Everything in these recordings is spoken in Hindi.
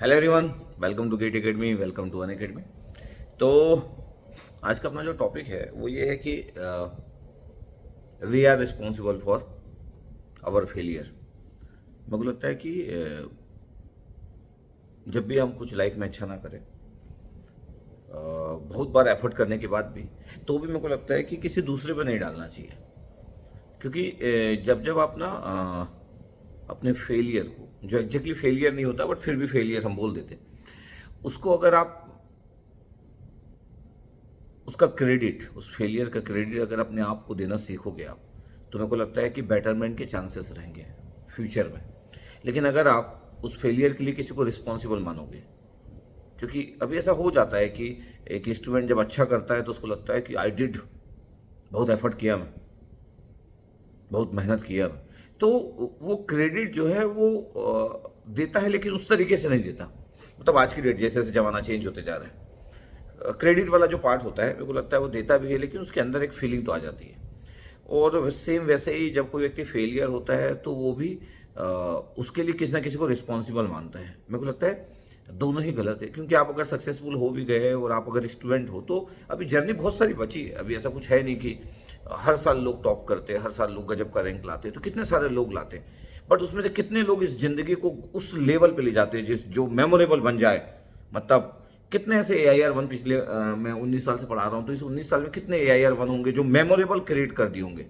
Hello everyone, welcome to get academy, welcome to Unacademy. तो आज का अपना जो टॉपिक है वो ये है कि we are responsible for our failure. मेरे को लगता है कि जब भी हम कुछ लाइफ में अच्छा ना करें, बहुत बार एफर्ट करने के बाद भी, तो भी मेरे को लगता है कि किसी दूसरे पे नहीं डालना चाहिए। क्योंकि जब जब आप ना अपने फेलियर को, जो एग्जैक्टली फेलियर नहीं होता बट फिर भी फेलियर हम बोल देते, उसको अगर आप उसका क्रेडिट, उस फेलियर का क्रेडिट अगर अपने आप को देना सीखोगे आप, तो मेरे को लगता है कि बेटरमेंट के चांसेस रहेंगे फ्यूचर में। लेकिन अगर आप उस फेलियर के लिए किसी को रिस्पॉन्सिबल मानोगे, क्योंकि अभी ऐसा हो जाता है कि एक स्टूडेंट जब अच्छा करता है तो उसको लगता है कि आई डिड, बहुत एफर्ट किया मैं, बहुत मेहनत किया मैं, तो वो क्रेडिट जो है वो देता है, लेकिन उस तरीके से नहीं देता। मतलब आज की डेट जैसे जैसे ज़माना चेंज होते जा रहा है, क्रेडिट वाला जो पार्ट होता है मेरे को लगता है वो देता भी है, लेकिन उसके अंदर एक फीलिंग तो आ जाती है। और सेम वैसे ही जब कोई व्यक्ति फेलियर होता है तो वो भी उसके लिए किसी ना किसी को रिस्पॉन्सिबल मानता है। मेरे को लगता है दोनों ही गलत है, क्योंकि आप अगर सक्सेसफुल हो भी गए और आप अगर स्टूडेंट हो तो अभी जर्नी बहुत सारी बची है। अभी ऐसा कुछ है नहीं कि हर साल लोग टॉप करते हैं, हर साल लोग गजब का रैंक लाते हैं, तो कितने सारे लोग लाते हैं, बट उसमें से कितने लोग इस जिंदगी को उस लेवल पे ले जाते हैं जिस जो मेमोरेबल बन जाए। मतलब कितने ऐसे AIR 1 पिछले मैं 19 साल से पढ़ा रहा हूँ, तो इस 19 साल में कितने AIR 1 होंगे जो मेमोरेबल क्रिएट कर दिए होंगे।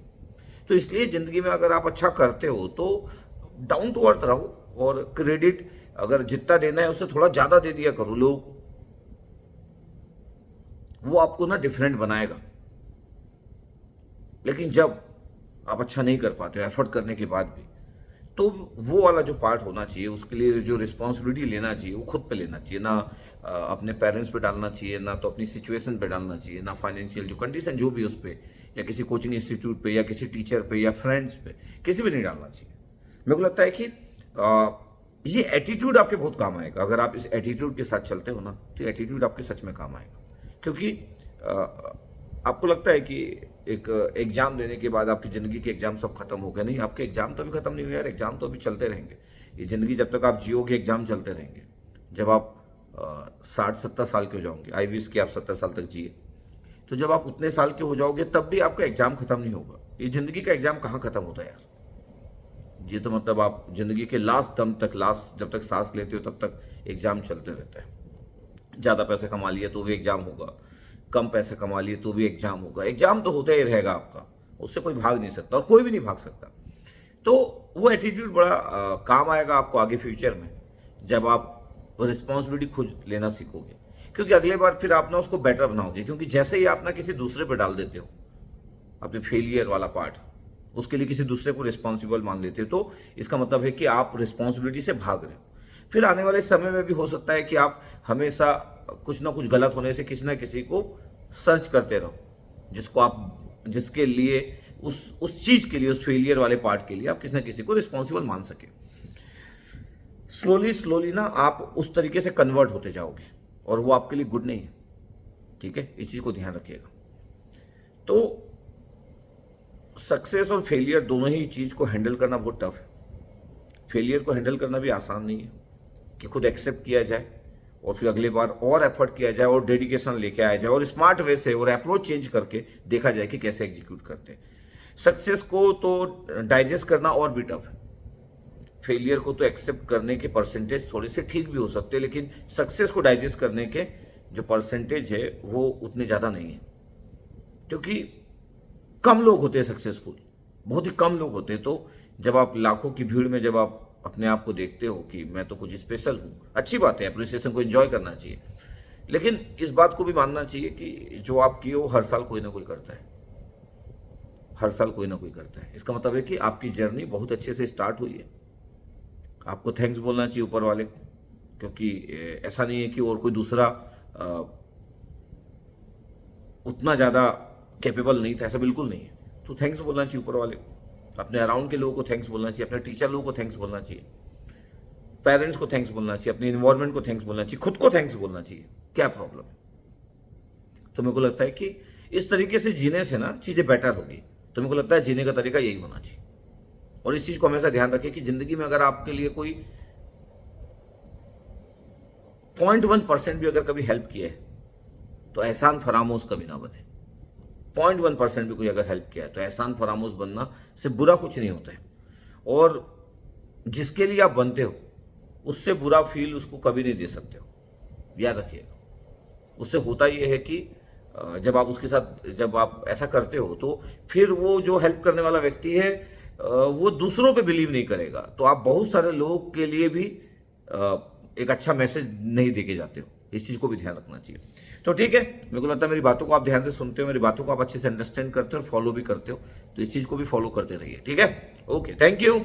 तो इसलिए ज़िंदगी में अगर आप अच्छा करते हो तो डाउन टू अर्थ रहो, और क्रेडिट अगर जितना देना है उससे थोड़ा ज़्यादा दे दिया करो लोगों को, वो आपको ना डिफरेंट बनाएगा। लेकिन जब आप अच्छा नहीं कर पाते हो एफर्ट करने के बाद भी, तो वो वाला जो पार्ट होना चाहिए, उसके लिए जो रिस्पॉन्सिबिलिटी लेना चाहिए वो खुद पे लेना चाहिए ना। अपने पेरेंट्स पे डालना चाहिए, ना तो अपनी सिचुएशन पे डालना चाहिए, ना फाइनेंशियल जो कंडीशन जो भी उस पर, या किसी कोचिंग इंस्टीट्यूट पे, या किसी टीचर पे, या फ्रेंड्स पे, किसी पे नहीं डालना चाहिए। मेरे को लगता है कि ये एटीट्यूड आपके बहुत काम आएगा। अगर आप इस एटीट्यूड के साथ चलते हो ना, तो एटीट्यूड आपके सच में काम आएगा। क्योंकि आपको लगता है कि एक एग्जाम देने के बाद आपकी ज़िंदगी के एग्जाम सब खत्म हो गए, नहीं, आपके एग्जाम तो अभी खत्म नहीं हुए यार, एग्जाम तो अभी चलते रहेंगे। ये ज़िंदगी जब तक आप जियोगे एग्जाम चलते रहेंगे। जब आप 60-70 साल के हो जाओगे, आई विश कि आप 70 साल तक जिए, तो जब आप उतने साल के हो जाओगे तब भी आपका एग्जाम खत्म नहीं होगा। ये ज़िंदगी का एग्जाम कहाँ खत्म होता है यार। ये तो मतलब आप ज़िंदगी के लास्ट दम तक, लास्ट जब तक सांस लेते हो तब तक एग्जाम चलते रहता है। ज़्यादा पैसे कमा लिए तो भी एग्जाम होगा, कम पैसे कमा लिए तो भी एग्जाम होगा। एग्जाम तो होता ही रहेगा आपका, उससे कोई भाग नहीं सकता और कोई भी नहीं भाग सकता। तो वो एटीट्यूड बड़ा काम आएगा आपको आगे फ्यूचर में, जब आप रिस्पॉन्सिबिलिटी खुद लेना सीखोगे। क्योंकि अगले बार फिर आप ना उसको बेटर बनाओगे, क्योंकि जैसे ही आप ना किसी दूसरे पे डाल देते हो अपने फेलियर वाला पार्ट, उसके लिए किसी दूसरे को रिस्पॉन्सिबल मान लेते हो, तो इसका मतलब है कि आप रिस्पॉन्सिबिलिटी से भाग रहे हो। फिर आने वाले समय में भी हो सकता है कि आप हमेशा कुछ ना कुछ गलत होने से किसी ना किसी को सर्च करते रहो, जिसको आप, जिसके लिए, उस चीज़ के लिए, उस फेलियर वाले पार्ट के लिए आप किसी ना किसी को रिस्पॉन्सिबल मान सके। स्लोली स्लोली ना आप उस तरीके से कन्वर्ट होते जाओगे, और वो आपके लिए गुड नहीं है। ठीक है, इस चीज़ को ध्यान रखिएगा। तो सक्सेस और फेलियर दोनों ही चीज़ को हैंडल करना बहुत टफ है। फेलियर को हैंडल करना भी आसान नहीं है कि खुद एक्सेप्ट किया जाए और फिर अगली बार और एफर्ट किया जाए और डेडिकेशन लेके आया जाए और स्मार्ट वे से और अप्रोच चेंज करके देखा जाए कि कैसे एग्जीक्यूट करते हैं। सक्सेस को तो डाइजेस्ट करना और भी टफ है। फेलियर को तो एक्सेप्ट करने के परसेंटेज थोड़े से ठीक भी हो सकते हैं, लेकिन सक्सेस को डाइजेस्ट करने के जो परसेंटेज है वो उतने ज़्यादा नहीं है, क्योंकि कम लोग होते हैं सक्सेसफुल, बहुत ही कम लोग होते हैं। तो जब आप लाखों की भीड़ में जब आप अपने आप को देखते हो कि मैं तो कुछ स्पेशल हूँ, अच्छी बात है, अप्रिसिएशन को एंजॉय करना चाहिए, लेकिन इस बात को भी मानना चाहिए कि जो आप किए हो हर साल कोई ना कोई करता है, हर साल कोई ना कोई करता है। इसका मतलब है कि आपकी जर्नी बहुत अच्छे से स्टार्ट हुई है। आपको थैंक्स बोलना चाहिए ऊपर वाले को, क्योंकि ऐसा नहीं है कि और कोई दूसरा उतना ज़्यादा कैपेबल नहीं था, ऐसा बिल्कुल नहीं है। तो थैंक्स बोलना चाहिए ऊपर वाले को, अपने अराउंड के लोगों को थैंक्स बोलना चाहिए, अपने टीचर लोगों को थैंक्स बोलना चाहिए, पेरेंट्स को थैंक्स बोलना चाहिए, अपने इन्वायरमेंट को थैंक्स बोलना चाहिए, खुद को थैंक्स बोलना चाहिए। क्या प्रॉब्लम है? तो मेरे को लगता है कि इस तरीके से जीने से ना चीज़ें बेटर होगी। तो मेरे को लगता है जीने का तरीका यही होना चाहिए। और इस चीज़ को हमेशा ध्यान रखें कि ज़िंदगी में अगर आपके लिए कोई 0.1% भी अगर कभी हेल्प किया है तो एहसान फरामोश कभी ना बने। 0.1% भी कोई अगर हेल्प किया है तो एहसान फरामोश बनना से बुरा कुछ नहीं होता है। और जिसके लिए आप बनते हो उससे बुरा फील उसको कभी नहीं दे सकते हो, याद रखिएगा। उससे होता ये है कि जब आप उसके साथ जब आप ऐसा करते हो तो फिर वो जो हेल्प करने वाला व्यक्ति है वो दूसरों पे बिलीव नहीं करेगा, तो आप बहुत सारे लोगों के लिए भी एक अच्छा मैसेज नहीं देके जाते हो। इस चीज़ को भी ध्यान रखना चाहिए। तो ठीक है, मेरे को लगता है मेरी बातों को आप ध्यान से सुनते हो, मेरी बातों को आप अच्छे से अंडरस्टैंड करते हो और फॉलो भी करते हो, तो इस चीज़ को भी फॉलो करते रहिए। ठीक है, ओके, थैंक यू।